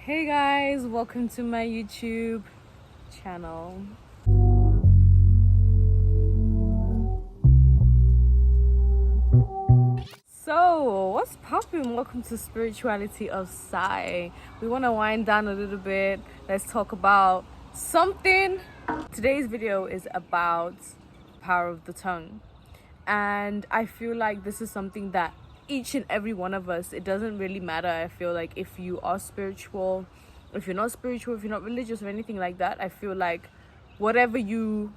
Hey guys, welcome to my YouTube channel. So, what's poppin'? Welcome to Spirituality of Sai. We want to wind down a little bit. Let's talk about something. Today's video is about power of the tongue. And I feel like this is something that each and every one of us, it doesn't really matter. I feel like if you are spiritual, if you're not spiritual, if you're not religious or anything like that, I feel like whatever you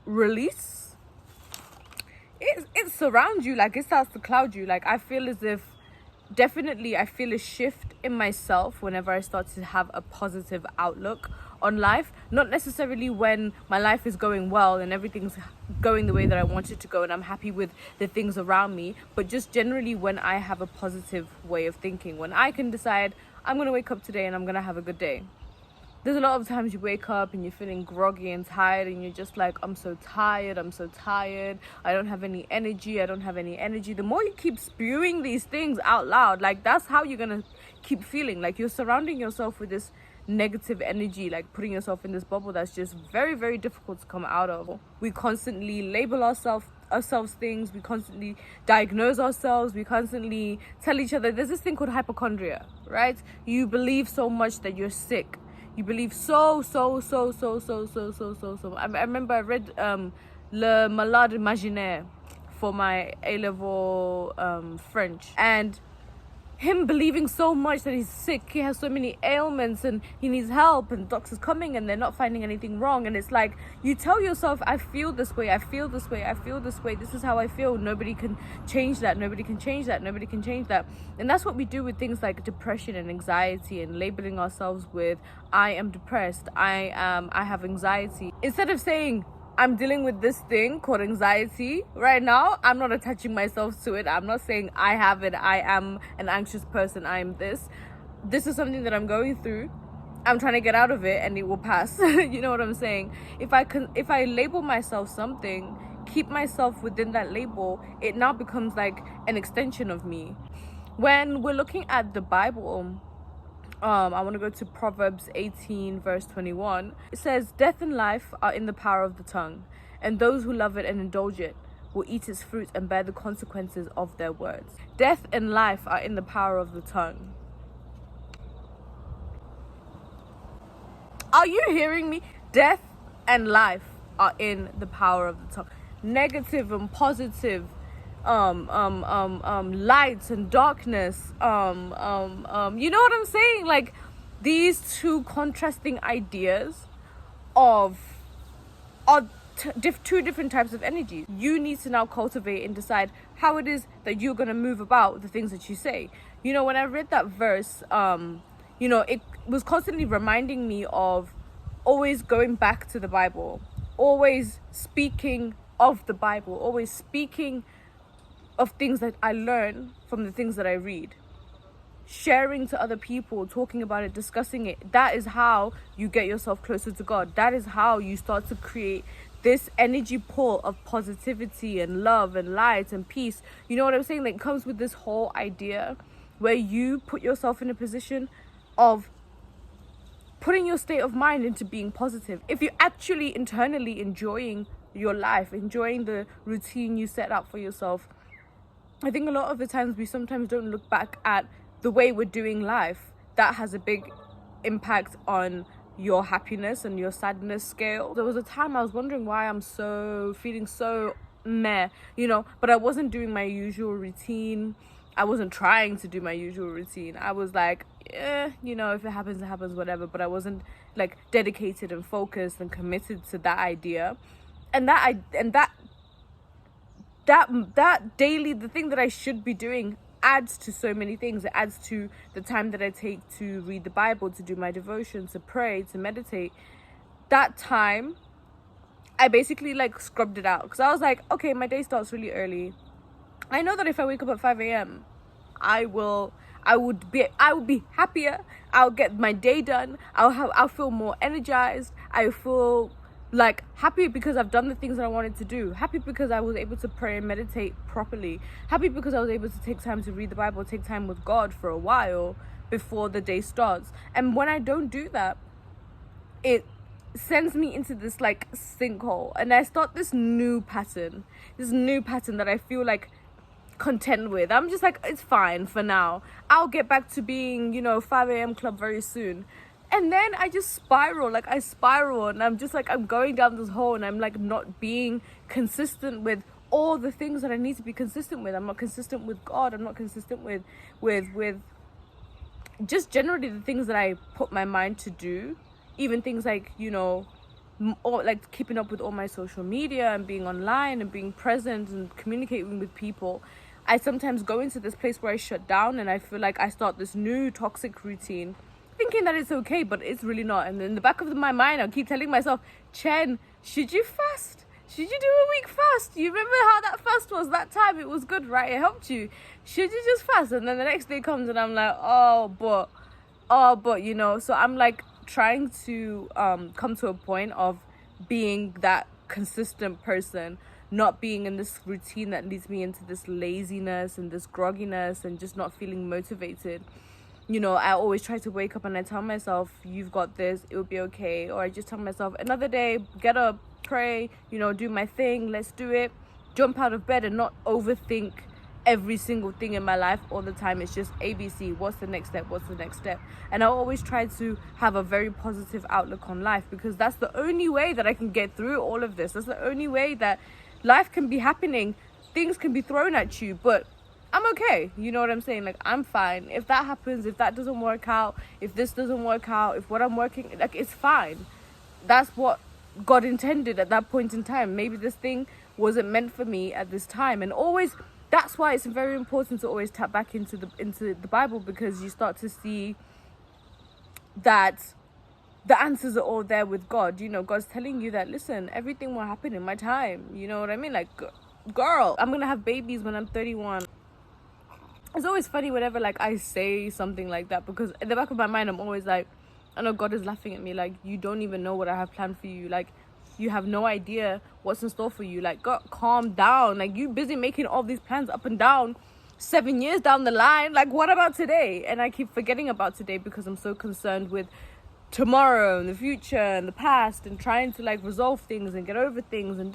release, it surrounds you. Like, it starts to cloud you. Like, I feel as if definitely I feel a shift in myself whenever I start to have a positive outlook on life. Not necessarily when my life is going well and everything's going the way that I want it to go and I'm happy with the things around me, but just generally when I have a positive way of thinking, when I can decide I'm going to wake up today and I'm going to have a good day. There's a lot of times you wake up and you're feeling groggy and tired and you're just like, I'm so tired, I don't have any energy. The more you keep spewing these things out loud, like, that's how you're gonna keep feeling. Like, you're surrounding yourself with this negative energy, like putting yourself in this bubble that's just very, very difficult to come out of. We constantly label ourselves things, we constantly diagnose ourselves, we constantly tell each other. There's this thing called hypochondria, right? You believe so much that you're sick. You believe so. I remember I read Le Malade Imaginaire for my A-level French, and him believing so much that he's sick, he has so many ailments and he needs help, and doctors coming and they're not finding anything wrong. And it's like, you tell yourself, I feel this way, this is how I feel. Nobody can change that. And that's what we do with things like depression and anxiety, and labeling ourselves with, I am depressed, I have anxiety. Instead of saying, I'm dealing with this thing called anxiety right now, I'm not attaching myself to it. I'm not saying I have it, I am an anxious person, I am this. This is something that I'm going through. I'm trying to get out of it and it will pass. You know what I'm saying? If I label myself something, keep myself within that label, it now becomes like an extension of me. When we're looking at the Bible, I want to go to Proverbs 18 verse 21. It says, death and life are in the power of the tongue, and those who love it and indulge it will eat its fruit and bear the consequences of their words. Death and life are in the power of the tongue. Are you hearing me? Death and life are in the power of the tongue. Negative and positive, light and darkness, you know what I'm saying? Like, these two contrasting ideas are two different types of energy. You need to now cultivate and decide how it is that you're going to move about the things that you say. You know, when I read that verse, it was constantly reminding me of always going back to the Bible, always speaking of the Bible, always speaking of things that I learn from the things that I read, sharing to other people, talking about it, discussing it. That is how you get yourself closer to God. That is how you start to create this energy pool of positivity and love and light and peace. You know what I'm saying? Like, it comes with this whole idea where you put yourself in a position of putting your state of mind into being positive. If you're actually internally enjoying your life, enjoying the routine you set up for yourself, I think a lot of the times we sometimes don't look back at the way we're doing life. That has a big impact on your happiness and your sadness scale. There was a time I was wondering why I'm feeling so meh, but I wasn't doing my usual routine. I wasn't trying to do my usual routine. I was like, if it happens, it happens, whatever. But I wasn't like dedicated and focused and committed to that idea. And that daily, the thing that I should be doing, adds to so many things. It adds to the time that I take to read the Bible, to do my devotion, to pray, to meditate. That time, I basically like scrubbed it out, because I was like, okay, my day starts really early. I know that if I wake up at 5 a.m., I would be happier. I'll get my day done. I'll feel more energized. I feel like happy because I've done the things that I wanted to do, happy because I was able to pray and meditate properly, happy because I was able to take time to read the Bible, take time with God for a while, before the day starts. And when I don't do that, it sends me into this like sinkhole, and I start this new pattern that I feel like content with. I'm just like, it's fine for now, I'll get back to being, 5 a.m. club very soon. And then I just spiral, and I'm just like, I'm going down this hole, and I'm like not being consistent with all the things that I need to be consistent with. I'm not consistent with God. I'm not consistent with just generally the things that I put my mind to do. Even things like, or like keeping up with all my social media and being online and being present and communicating with people. I sometimes go into this place where I shut down, and I feel like I start this new toxic routine, thinking that it's okay, but it's really not. And in the back of my mind, I keep telling myself, Chen, should you fast? Should you do a week fast? You remember how that fast was that time? It was good, right? It helped you. Should you just fast? And then the next day comes, and I'm like, but so I'm like trying to come to a point of being that consistent person, not being in this routine that leads me into this laziness and this grogginess and just not feeling motivated. I always try to wake up and I tell myself, you've got this, it will be okay. Or I just tell myself, another day, get up, pray, do my thing, let's do it. Jump out of bed and not overthink every single thing in my life all the time. It's just ABC. What's the next step? What's the next step? And I always try to have a very positive outlook on life, because that's the only way that I can get through all of this. That's the only way that life can be happening. Things can be thrown at you, but I'm okay. You know what I'm saying? Like, I'm fine. If that happens, if that doesn't work out, if this doesn't work out, if what I'm working, like, it's fine. That's what God intended at that point in time. Maybe this thing wasn't meant for me at this time. And always, that's why it's very important to always tap back into the Bible, because you start to see that the answers are all there with God. God's telling you that, listen, everything will happen in my time. You know what I mean? Like, girl, I'm gonna have babies when I'm 31. It's always funny whenever like I say something like that, because in the back of my mind I'm always like, I know God is laughing at me, like, you don't even know what I have planned for you. Like, you have no idea what's in store for you. Like, God, calm down. Like, you busy making all these plans up and down 7 years down the line. Like, what about today? And I keep forgetting about today because I'm so concerned with tomorrow and the future and the past, and trying to like resolve things and get over things and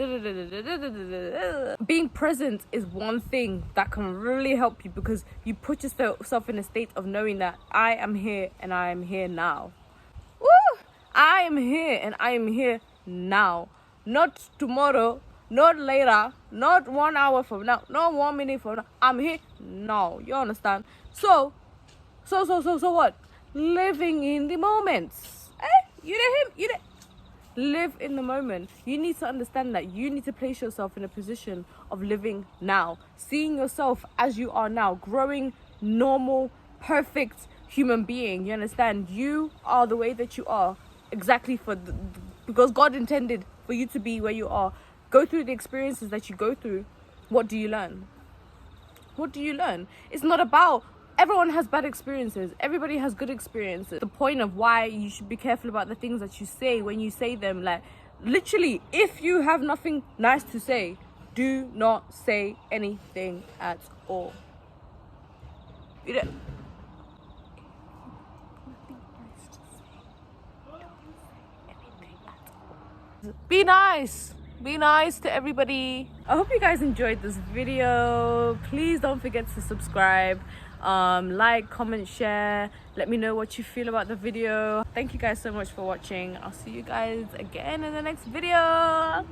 being present is one thing that can really help you, because you put yourself in a state of knowing that I am here and I am here now. Woo! I am here and I am here now, not tomorrow, not later, not 1 hour from now, not 1 minute from now. I'm here now. You understand? So what? Living in the moment. You know him? Live in the moment. You need to understand that you need to place yourself in a position of living now, seeing yourself as you are now, growing, normal, perfect human being. You understand? You are the way that you are, exactly because God intended for you to be where you are. Go through the experiences that you go through. What do you learn? It's not about, everyone has bad experiences. Everybody has good experiences. The point of why you should be careful about the things that you say when you say them. Like, literally, if you have nothing nice to say, do not say anything at all. You know, be nice to everybody. I hope you guys enjoyed this video. Please don't forget to subscribe, like, comment, share. Let me know what you feel about the video. Thank you guys so much for watching. I'll see you guys again in the next video.